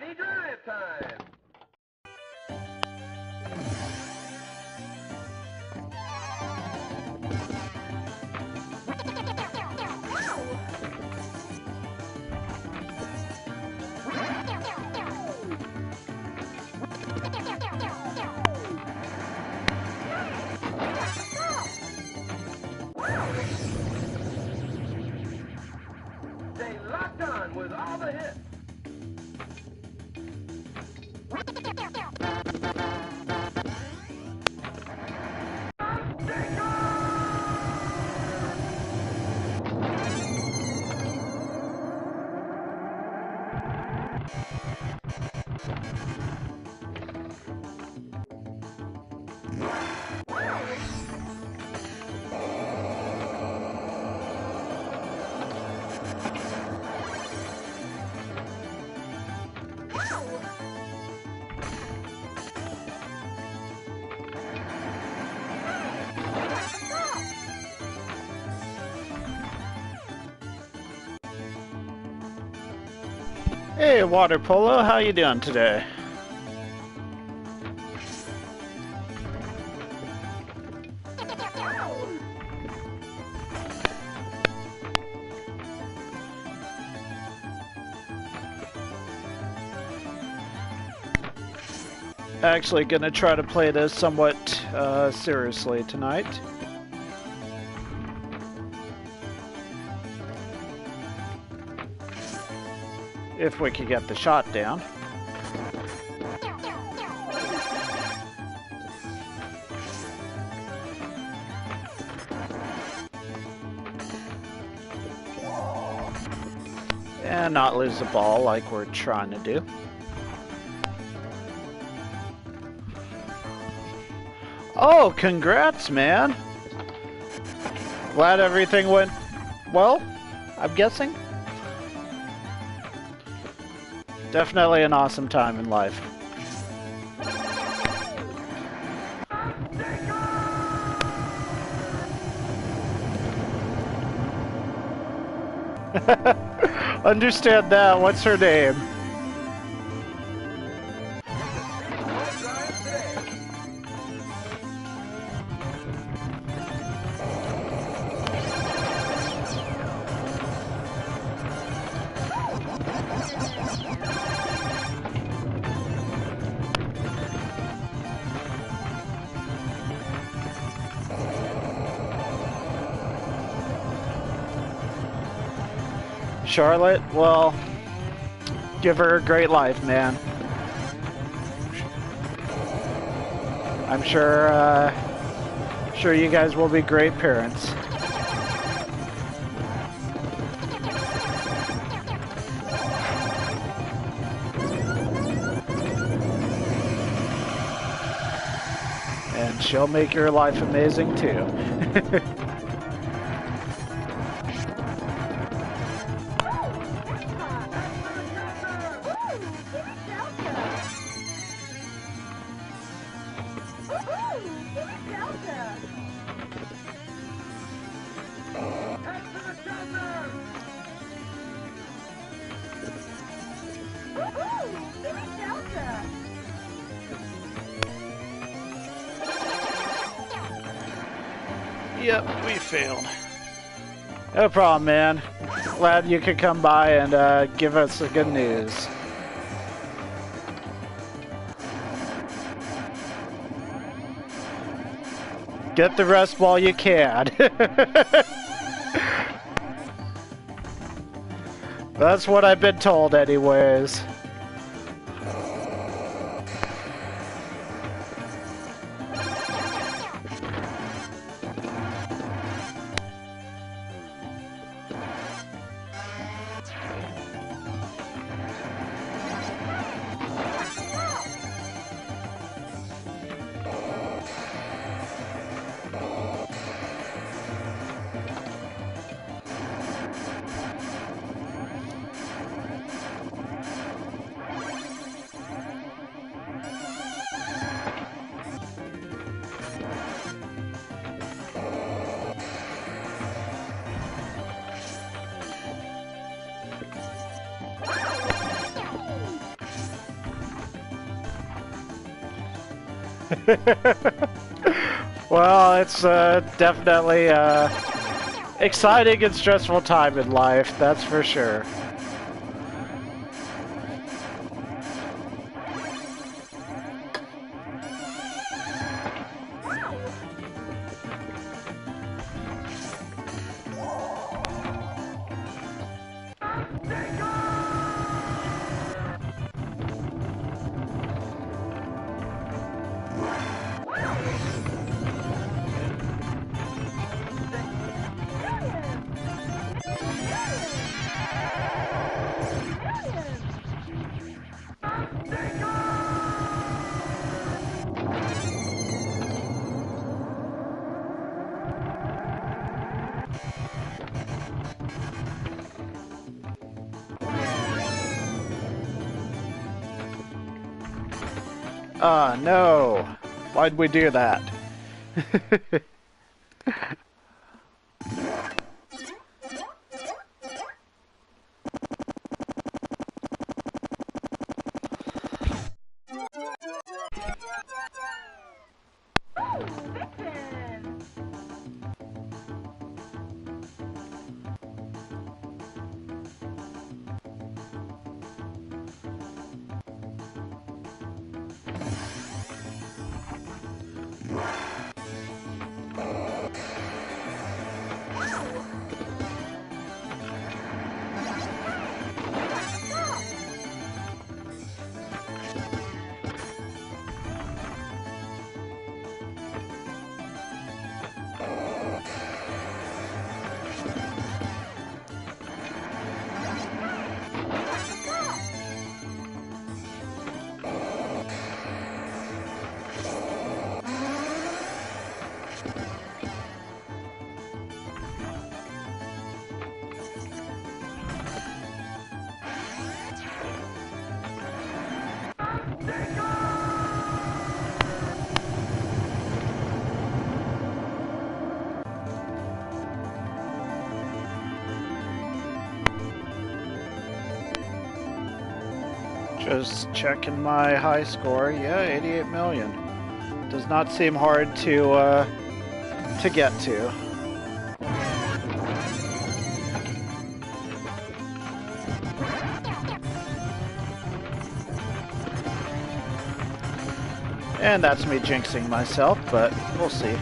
Johnny Drive time! Stay locked on with all the hits. Hey, Water Polo, how you doing today? Actually gonna try to play this somewhat seriously tonight. If we could get the shot down. And not lose the ball like we're trying to do. Oh, congrats, man. Glad everything went well, I'm guessing. Definitely an awesome time in life. Understand that. What's her name? Charlotte? Well, give her a great life, man. I'm sure, sure you guys will be great parents. And she'll make your life amazing too. Yep, we failed. No problem, man. Glad you could come by and give us the good news. Get the rest while you can. That's what I've been told anyways. Well, it's definitely exciting and stressful time in life, that's for sure. No! Why'd we do that? Just checking my high score. Yeah, 88 million. Does not seem hard to get to. And that's me jinxing myself, but we'll see.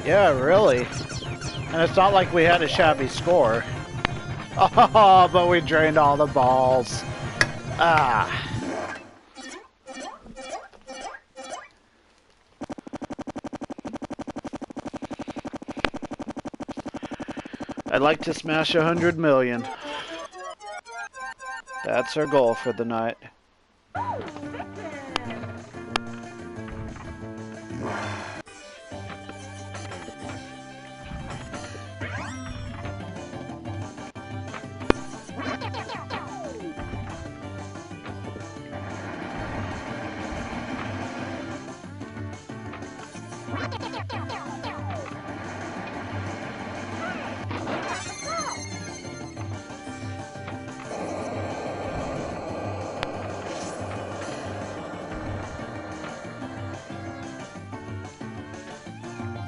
Yeah, really. And it's not like we had a shabby score. Oh, but we drained all the balls. Ah. I'd like to smash 100 million. That's our goal for the night.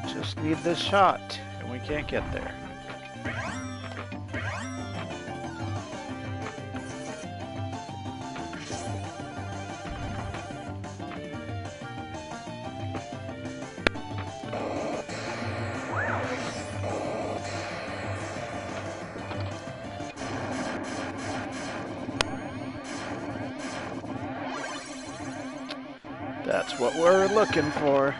Just need this shot, and we can't get there. That's what we're looking for.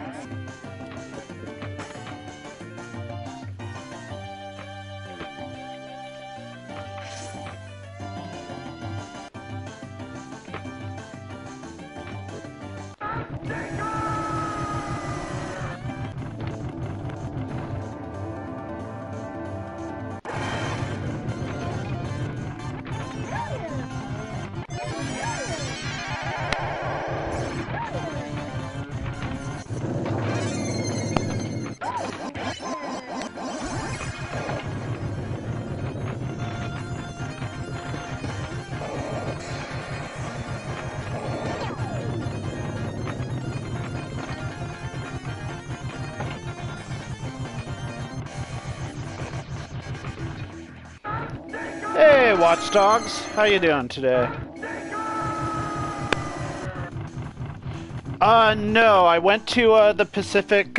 Hey, Watchdogs, how you doing today? No, I went to the Pacific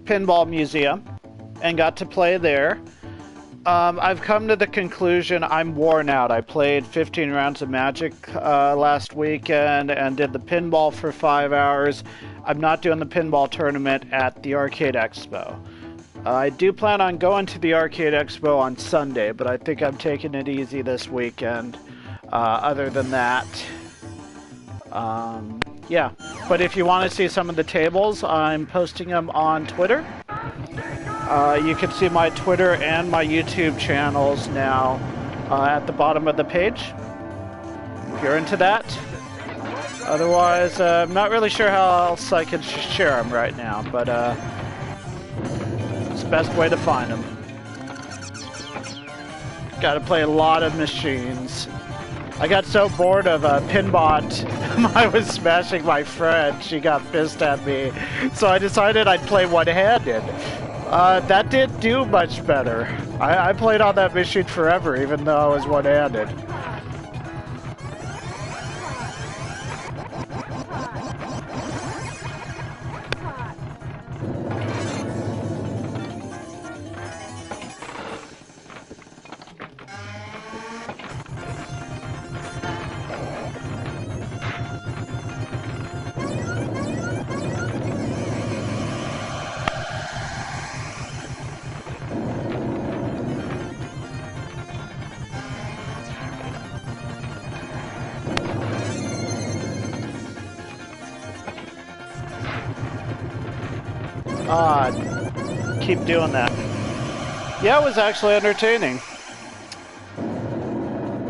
Pinball Museum and got to play there. I've come to the conclusion I'm worn out. I played 15 rounds of Magic last weekend and did the pinball for 5 hours. I'm not doing the pinball tournament at the Arcade Expo. I do plan on going to the Arcade Expo on Sunday, but I think I'm taking it easy this weekend. Other than that, yeah. But if you want to see some of the tables, I'm posting them on Twitter. You can see my Twitter and my YouTube channels now at the bottom of the page, if you're into that. Otherwise, I'm not really sure how else I can share them right now, but it's the best way to find them. Gotta play a lot of machines. I got so bored of Pinbot, I was smashing my friend. She got pissed at me, so I decided I'd play one-handed. That didn't do much better. I played on that machine forever, even though I was one-handed. Keep doing that. Yeah, it was actually entertaining.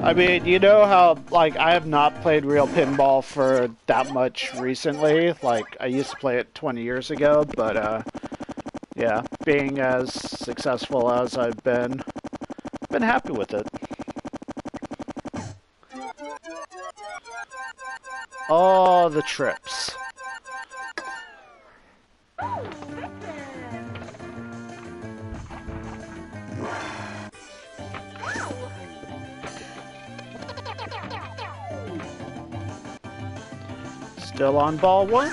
I mean, you know how, like, I have not played real pinball for that much recently. Like, I used to play it 20 years ago, but, yeah, being as successful as I've been happy with it. All the trips. Still on ball one.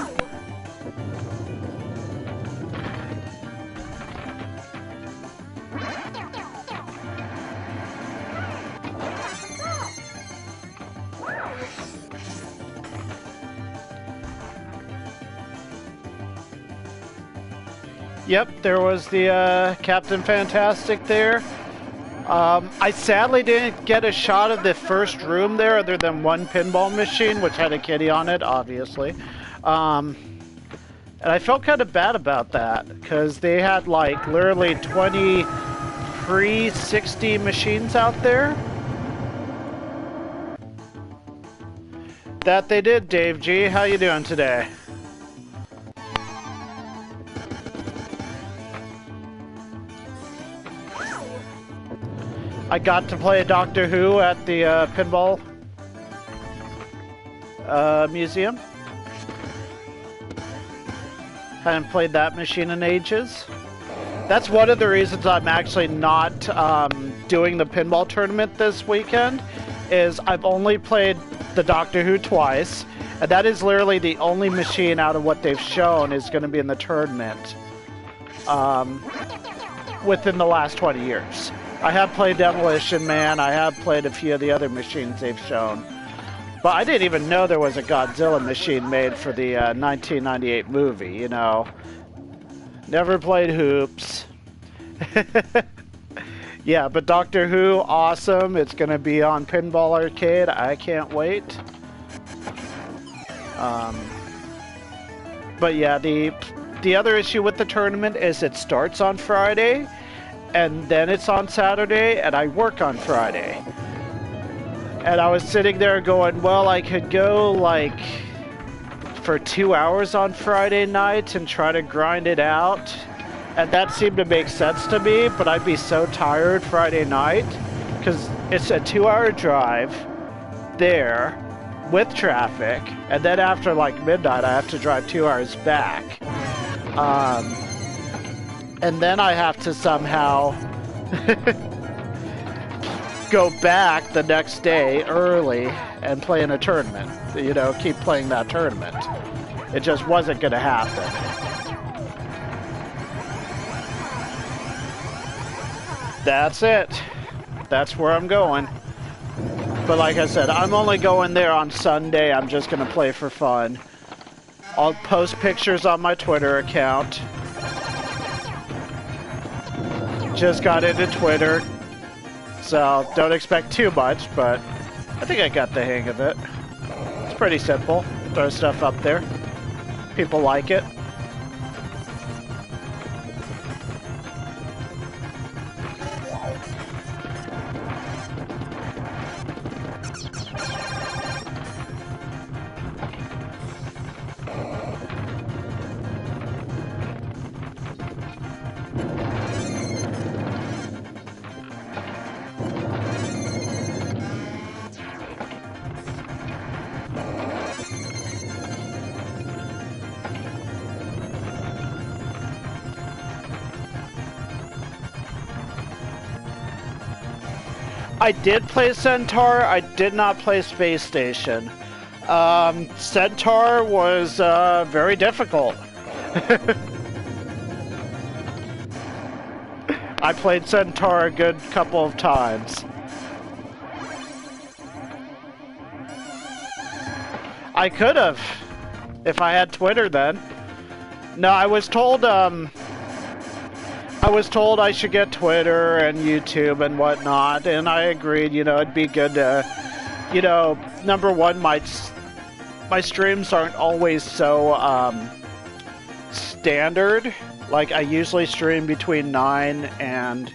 Yep, there was the Captain Fantastic there. I sadly didn't get a shot of the first room there other than one pinball machine, which had a kitty on it, obviously. And I felt kind of bad about that, because they had like literally 20 pre-60 machines out there. That they did, Dave G. How you doing today? I got to play Doctor Who at the Pinball Museum. Hadn't played that machine in ages. That's one of the reasons I'm actually not doing the pinball tournament this weekend, is I've only played the Doctor Who twice, and that is literally the only machine out of what they've shown is going to be in the tournament within the last 20 years. I have played Demolition Man, I have played a few of the other machines they've shown. But I didn't even know there was a Godzilla machine made for the 1998 movie, you know. Never played Hoops. Yeah, but Doctor Who, awesome. It's going to be on Pinball Arcade. I can't wait. But yeah, the other issue with the tournament is it starts on Friday, and then it's on Saturday, and I work on Friday. And I was sitting there going, well, I could go like for 2 hours on Friday night and try to grind it out. And that seemed to make sense to me, but I'd be so tired Friday night because it's a 2-hour drive there with traffic, and then after like midnight I have to drive 2 hours back. And then I have to somehow go back the next day early and play in a tournament. You know, keep playing that tournament. It just wasn't going to happen. That's it. That's where I'm going. But like I said, I'm only going there on Sunday. I'm just going to play for fun. I'll post pictures on my Twitter account. Just got into Twitter. So don't expect too much, but I think I got the hang of it. It's pretty simple. Throw stuff up there. People like it. I did play Centaur. I did not play Space Station. Centaur was very difficult. I played Centaur a good couple of times. I could have, if I had Twitter then. No, I was told I should get Twitter and YouTube and whatnot, and I agreed, you know, it'd be good to, you know, number one, my streams aren't always so, standard. Like, I usually stream between 9 and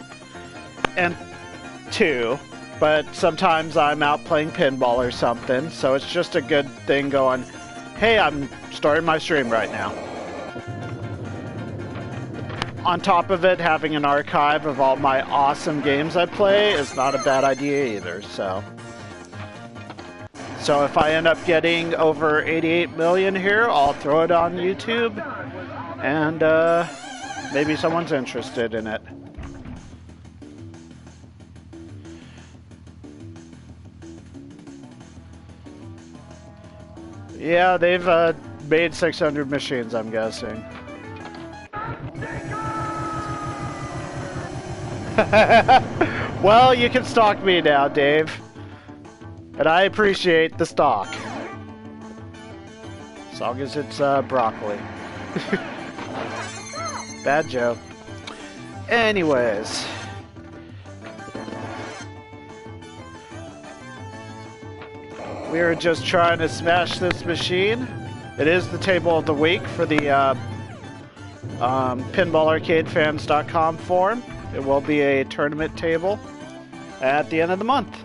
2, but sometimes I'm out playing pinball or something, so it's just a good thing going, hey, I'm starting my stream right now. On top of it, having an archive of all my awesome games I play is not a bad idea either, so if I end up getting over 88 million here, I'll throw it on YouTube, and maybe someone's interested in it. Yeah, they've made 600 machines, I'm guessing. Well, you can stalk me now, Dave. And I appreciate the stalk. As long as it's broccoli. Bad joke. Anyways. We are just trying to smash this machine. It is the table of the week for the pinballarcadefans.com forum. It will be a tournament table at the end of the month.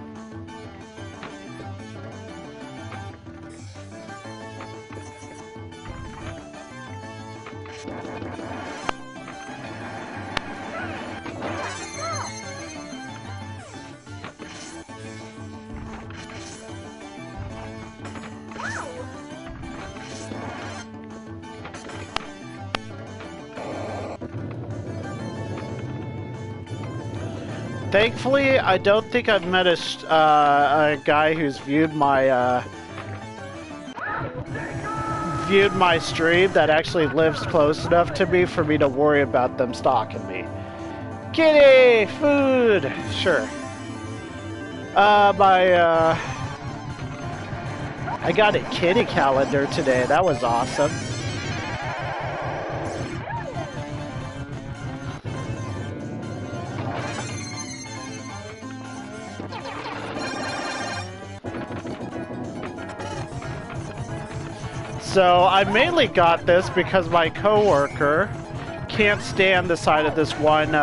Thankfully, I don't think I've met a guy who's viewed my stream that actually lives close enough to me for me to worry about them stalking me. Kitty! Food! Sure. I got a kitty calendar today. That was awesome. So I mainly got this because my coworker can't stand the sight of this one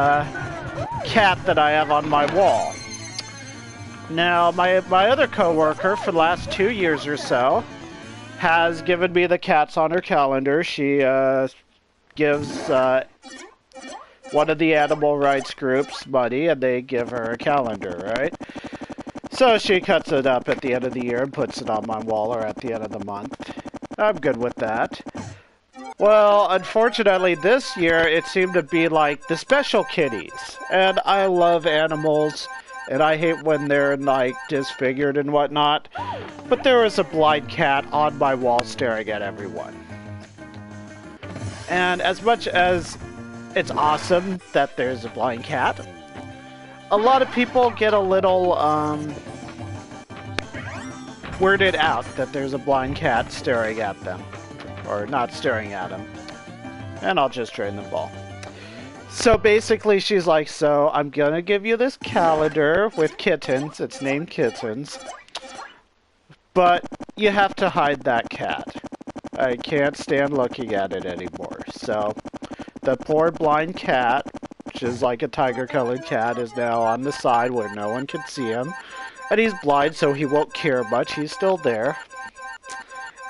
cat that I have on my wall. Now, my other coworker for the last 2 years or so has given me the cats on her calendar. She gives one of the animal rights groups money, and they give her a calendar, right? So she cuts it up at the end of the year and puts it on my wall, or at the end of the month. I'm good with that. Well, unfortunately, this year it seemed to be like the special kitties. And I love animals, and I hate when they're, like, disfigured and whatnot. But there was a blind cat on my wall staring at everyone. And as much as it's awesome that there's a blind cat, a lot of people get a little, weirded out that there's a blind cat staring at them. Or not staring at them. And I'll just drain the ball. So basically she's like, so I'm gonna give you this calendar with kittens. It's named Kittens. But you have to hide that cat. I can't stand looking at it anymore. So the poor blind cat, which is like a tiger-colored cat, is now on the side where no one can see him. And he's blind, so he won't care much. He's still there.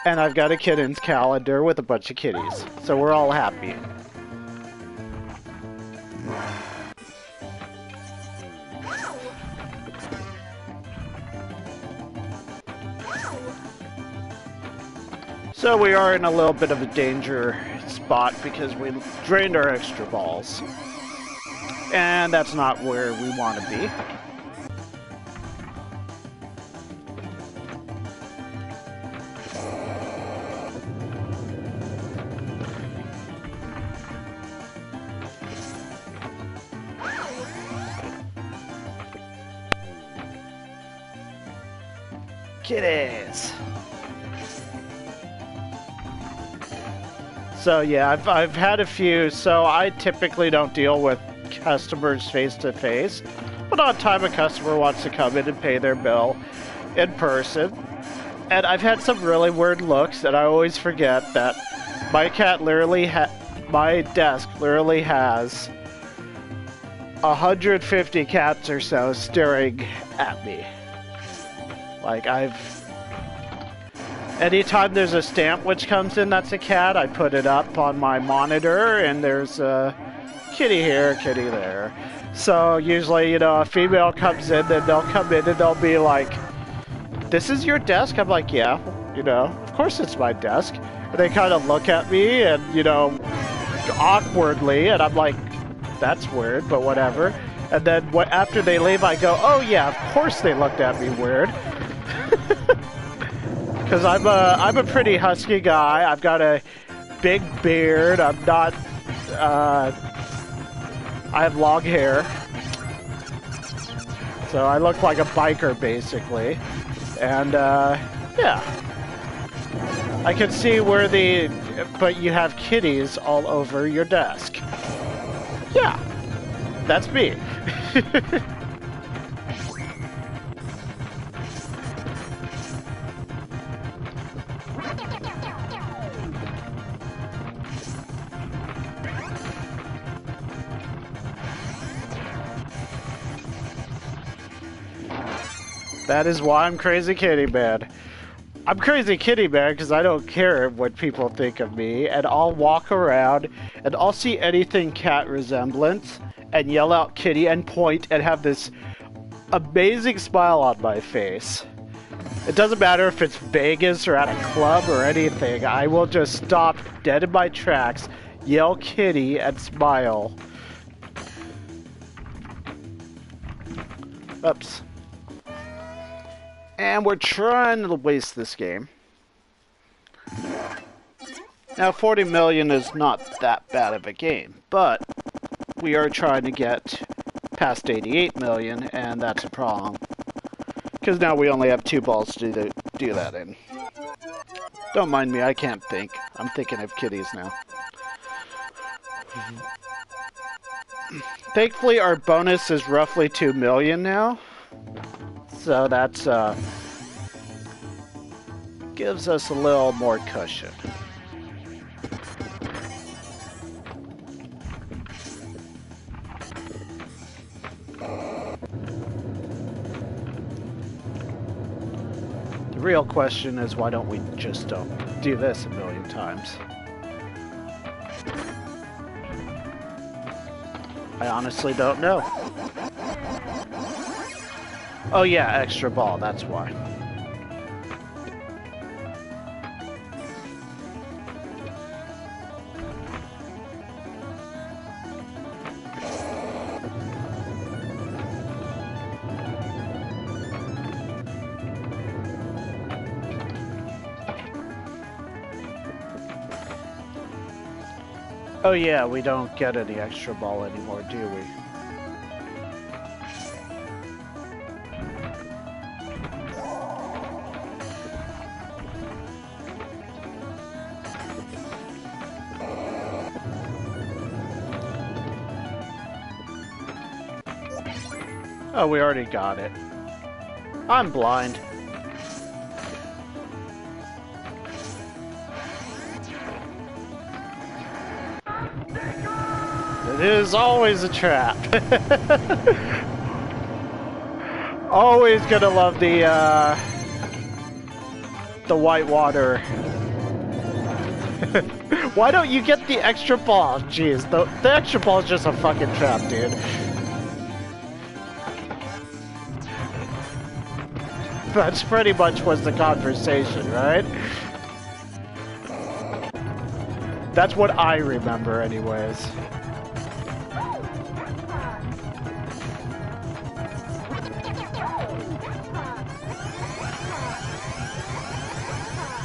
And I've got a kittens calendar with a bunch of kitties. So we're all happy. So we are in a little bit of a danger spot because we drained our extra balls. And that's not where we want to be. Kitties! So yeah, I've had a few, so I typically don't deal with customers face to face, but on time a customer wants to come in and pay their bill in person. And I've had some really weird looks, and I always forget that my cat literally my desk literally has 150 cats or so staring at me. Like, anytime there's a stamp which comes in that's a cat, I put it up on my monitor, and there's a kitty here, kitty there. So usually, you know, a female comes in, then they'll come in and they'll be like, this is your desk? I'm like, yeah, you know, of course it's my desk. And they kind of look at me and, you know, awkwardly, and I'm like, that's weird, but whatever. And then after they leave, I go, oh yeah, of course they looked at me weird. Because I'm a pretty husky guy. I've got a big beard. I'm not, I have long hair. So I look like a biker, basically. And, yeah. I can see where but you have kitties all over your desk. Yeah. That's me. That is why I'm Krazy Kittyman. I'm Krazy Kittyman because I don't care what people think of me, and I'll walk around and I'll see anything cat resemblance and yell out kitty and point and have this amazing smile on my face. It doesn't matter if it's Vegas or at a club or anything. I will just stop dead in my tracks, yell kitty, and smile. Oops. And we're trying to waste this game. Now, 40 million is not that bad of a game, but we are trying to get past 88 million, and that's a problem. Because now we only have 2 balls to do that in. Don't mind me, I can't think. I'm thinking of kitties now. Thankfully, our bonus is roughly 2 million now. So that's gives us a little more cushion. The real question is, why don't we just do this a million times? I honestly don't know. Oh yeah, extra ball, that's why. Oh yeah, we don't get any extra ball anymore, do we? Oh, we already got it. I'm blind. It is always a trap. Always gonna love the whitewater. Why don't you get the extra ball? Jeez, the extra ball is just a fucking trap, dude. That's pretty much was the conversation, right? That's what I remember anyways.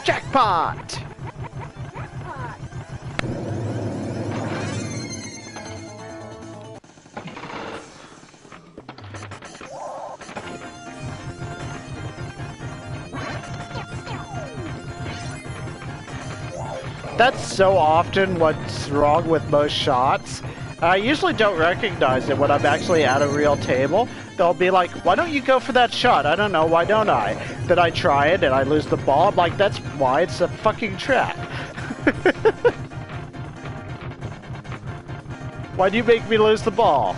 Jackpot! That's so often what's wrong with most shots. I usually don't recognize it when I'm actually at a real table. They'll be like, why don't you go for that shot? I don't know, why don't I? Then I try it and I lose the ball. I'm like, that's why it's a fucking trap. Why do you make me lose the ball?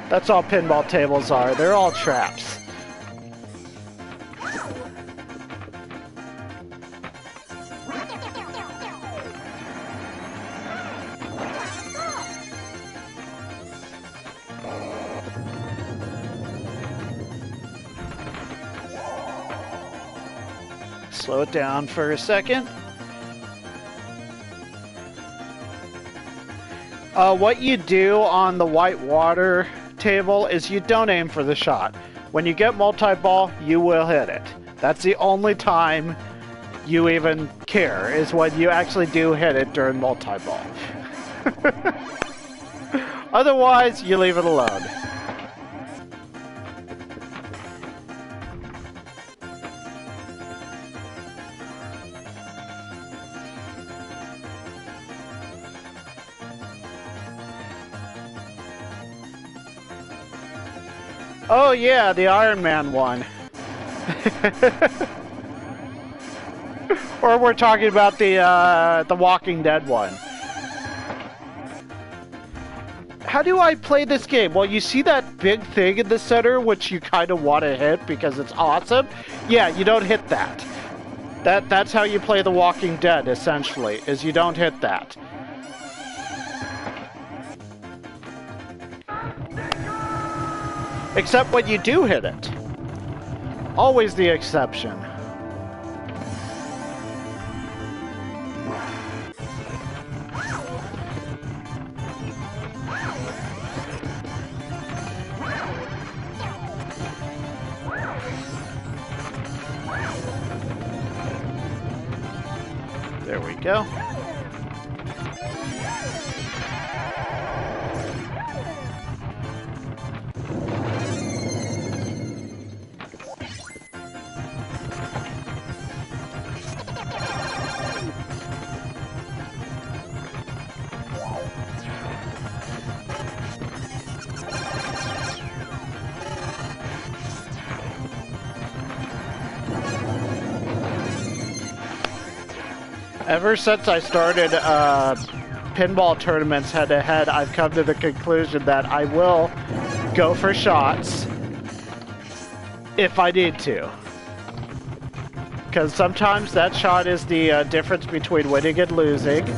That's all pinball tables are. They're all traps. Slow it down for a second. What you do on the whitewater table is you don't aim for the shot. When you get multi-ball, you will hit it. That's the only time you even care, is when you actually do hit it during multi-ball. Otherwise, you leave it alone. Oh yeah, the Iron Man one. Or we're talking about the Walking Dead one. How do I play this game? Well, you see that big thing in the center, which you kind of want to hit because it's awesome? Yeah, you don't hit that. That's how you play The Walking Dead, essentially, is you don't hit that. Except when you do hit it. Always the exception. There we go. Ever since I started pinball tournaments head-to-head, I've come to the conclusion that I will go for shots if I need to. Because sometimes that shot is the difference between winning and losing.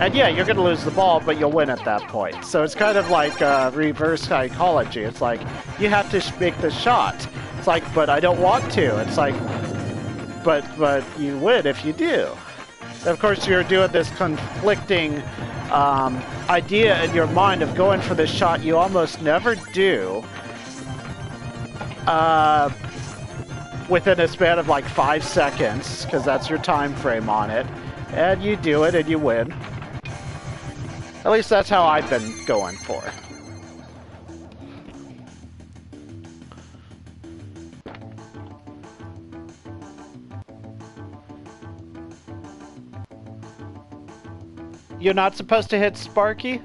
And yeah, you're going to lose the ball, but you'll win at that point. So it's kind of like reverse psychology. It's like, you have to make the shot. It's like, but I don't want to. It's like, but you win if you do. And of course, you're doing this conflicting idea in your mind of going for the shot you almost never do within a span of like 5 seconds, because that's your time frame on it. And you do it and you win. At least that's how I've been going for. You're not supposed to hit Sparky?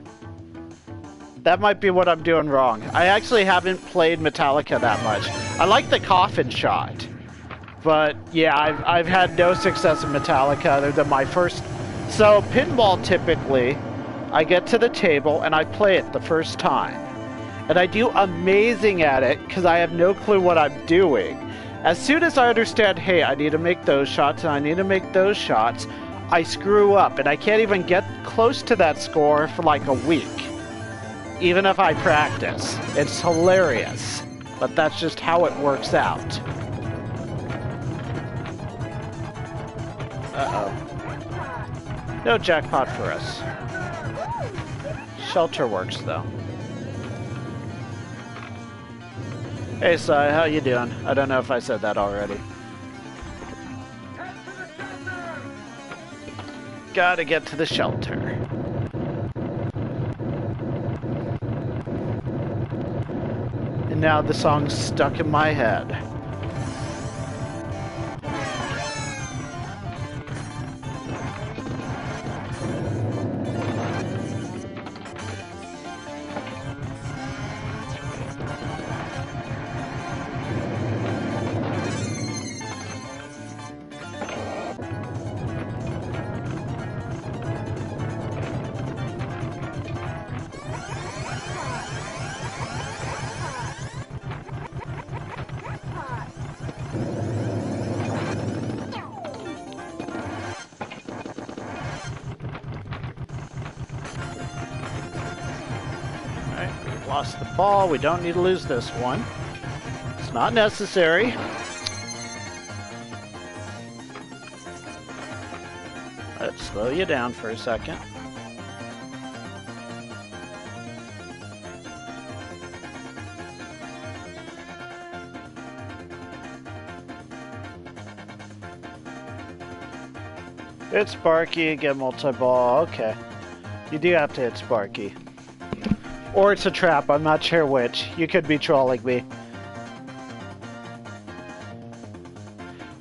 That might be what I'm doing wrong. I actually haven't played Metallica that much. I like the coffin shot. But yeah, I've had no success in Metallica other than my first... So pinball typically, I get to the table and I play it the first time. And I do amazing at it because I have no clue what I'm doing. As soon as I understand, hey, I need to make those shots and I need to make those shots, I screw up and I can't even get close to that score for like a week. Even if I practice. It's hilarious. But that's just how it works out. Uh-oh. No jackpot for us. Shelter works, though. Hey, Sai, how you doing? I don't know if I said that already. Gotta get to the shelter. And now the song's stuck in my head. Lost the ball. We don't need to lose this one. It's not necessary. Let's slow you down for a second. Hit Sparky, get multi-ball. Okay. You do have to hit Sparky. Or it's a trap, I'm not sure which. You could be trolling me.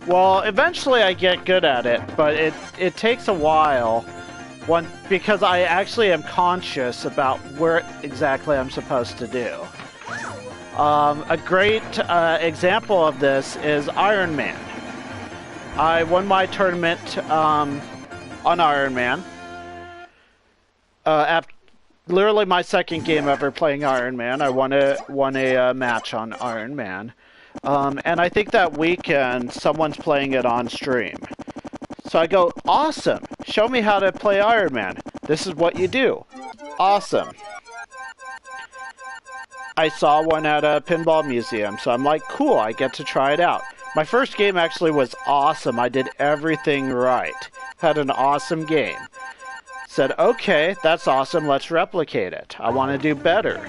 Well, eventually I get good at it, but it takes a while. Because I actually am conscious about where exactly I'm supposed to do. A great example of this is Iron Man. I won my tournament on Iron Man. After literally my second game ever playing Iron Man. I won a match on Iron Man. And I think that weekend someone's playing it on stream. So I go, awesome! Show me how to play Iron Man. This is what you do. Awesome. I saw one at a pinball museum, so I'm like, cool, I get to try it out. My first game actually was awesome. I did everything right. Had an awesome game. Said, okay, that's awesome, let's replicate it. I want to do better.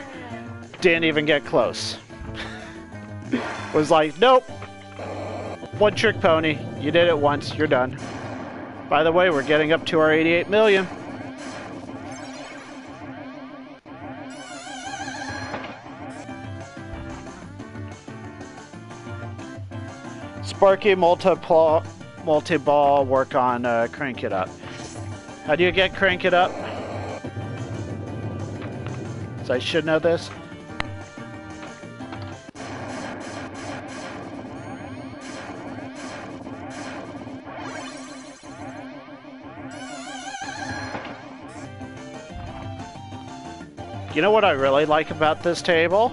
Didn't even get close. Was like, nope. One trick pony. You did it once, you're done. By the way, we're getting up to our 88 million. Sparky multi-ball work on Crank It Up. How do you get Crank It Up? So I should know this. You know what I really like about this table?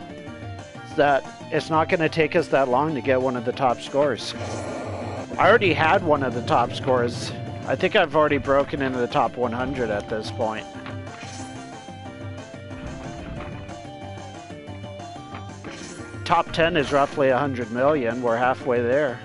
Is that it's not going to take us that long to get one of the top scores. I already had one of the top scores. I think I've already broken into the top 100 at this point. Top 10 is roughly 100 million. We're halfway there.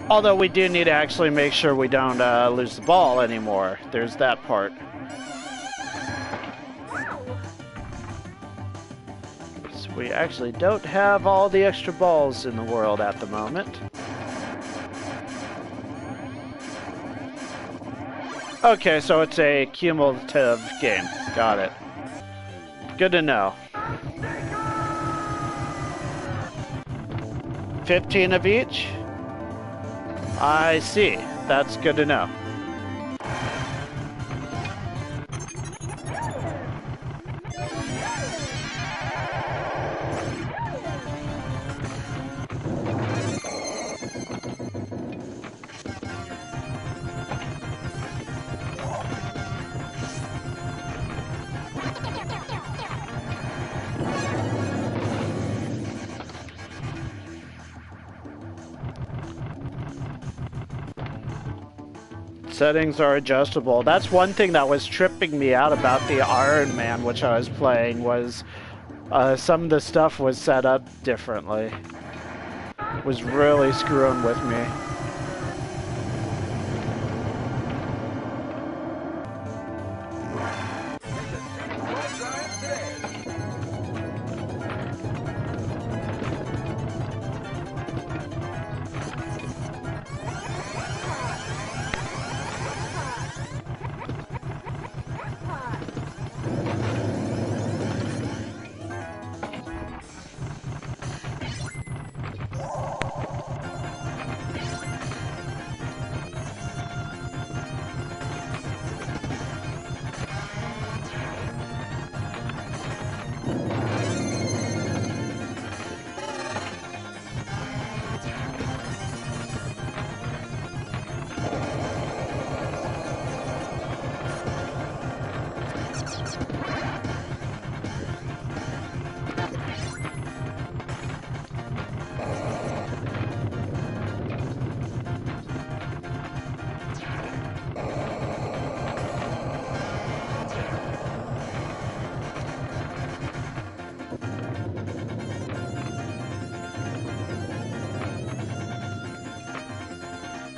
Although we do need to actually make sure we don't lose the ball anymore. There's that part. So we actually don't have all the extra balls in the world at the moment. Okay, so it's a cumulative game. Got it. Good to know. 15 of each? I see. That's good to know. Settings are adjustable. That's one thing that was tripping me out about the Iron Man, which I was playing, was some of the stuff was set up differently. It was really screwing with me.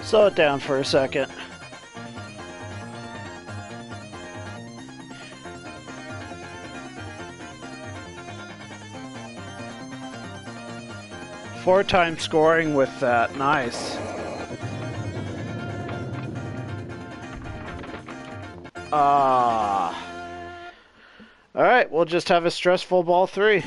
Slow it down for a second. Four-time scoring with that. Nice. Alright, we'll just have a stressful ball 3.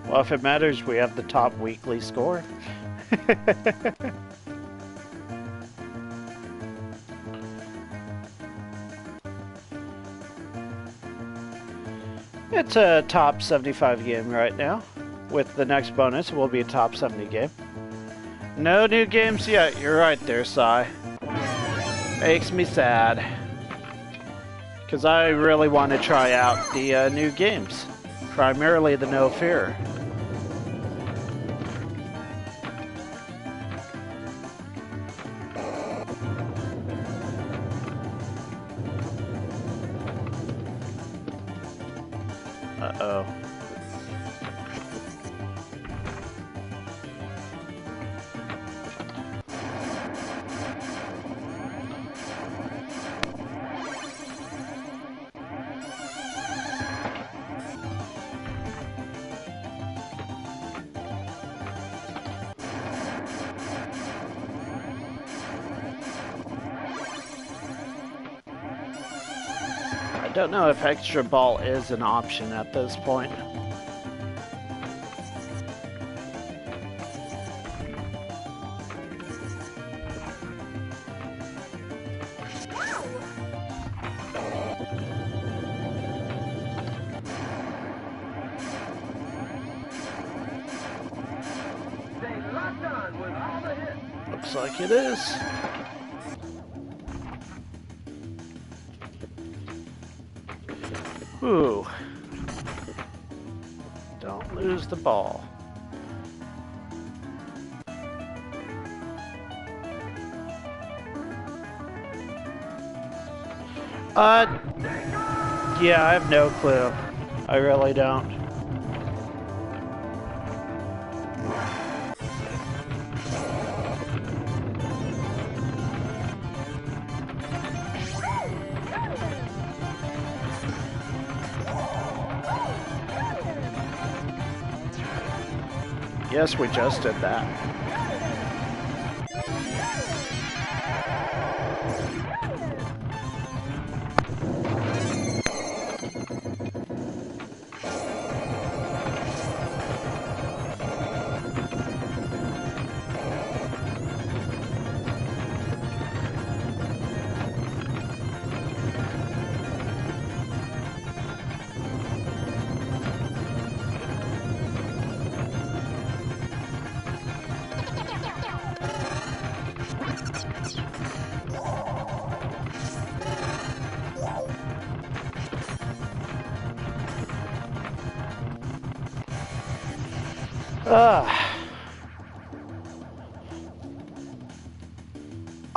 Well, if it matters, we have the top weekly score. It's a top 75 game right now. With the next bonus, it will be a top 70 game. No new games yet. You're right there, Sai. Makes me sad. Because I really want to try out the new games. Primarily the No Fear. Uh-oh. Don't know if extra ball is an option at this point. Looks like it is. Ooh. Don't lose the ball. Yeah, I have no clue. I really don't. Yes, we just did that.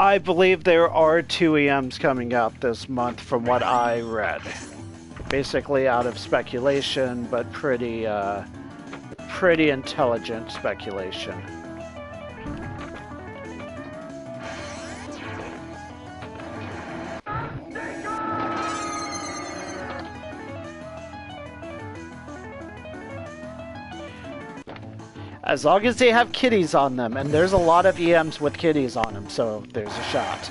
I believe there are 2 EMs coming out this month from what I read. Basically out of speculation, but pretty intelligent speculation. As long as they have kitties on them, and there's a lot of EMs with kitties on them, so there's a shot.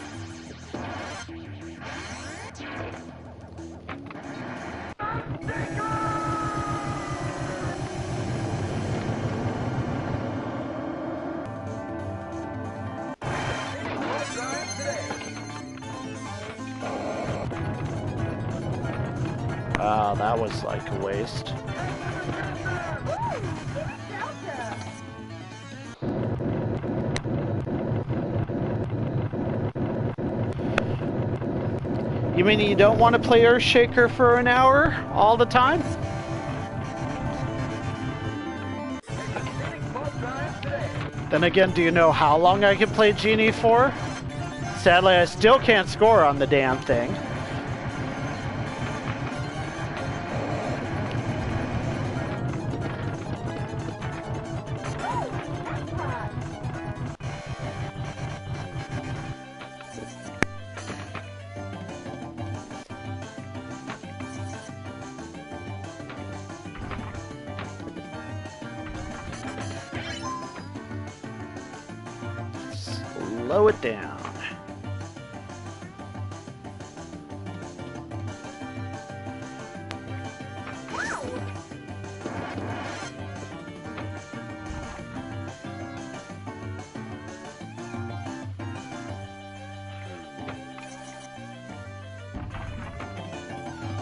Wow, that was like a waste. You mean you don't want to play Earthshaker for an hour all the time? Then again, do you know how long I can play Genie for? Sadly, I still can't score on the damn thing. Slow it down.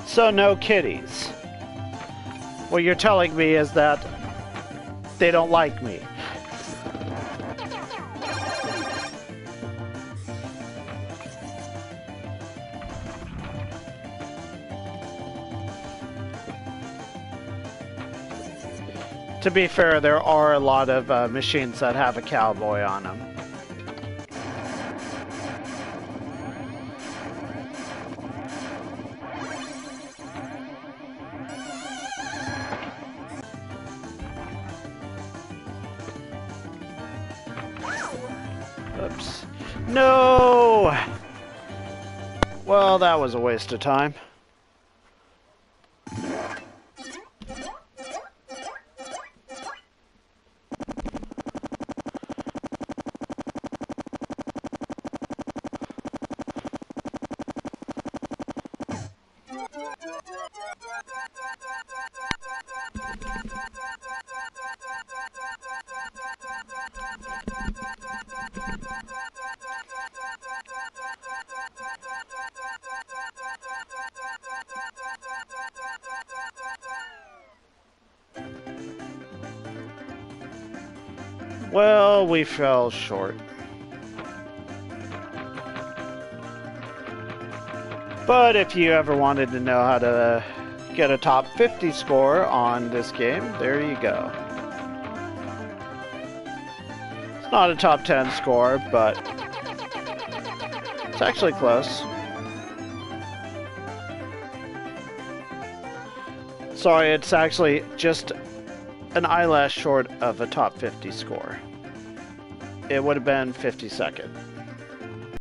So no kitties. What you're telling me is that they don't like me. To be fair, there are a lot of machines that have a cowboy on them. Oops. No! Well, that was a waste of time. Well, we fell short. But if you ever wanted to know how to get a top 50 score on this game, there you go. It's not a top 10 score, but it's actually close. Sorry, it's actually just an eyelash short of a top 50 score. It would have been 52nd.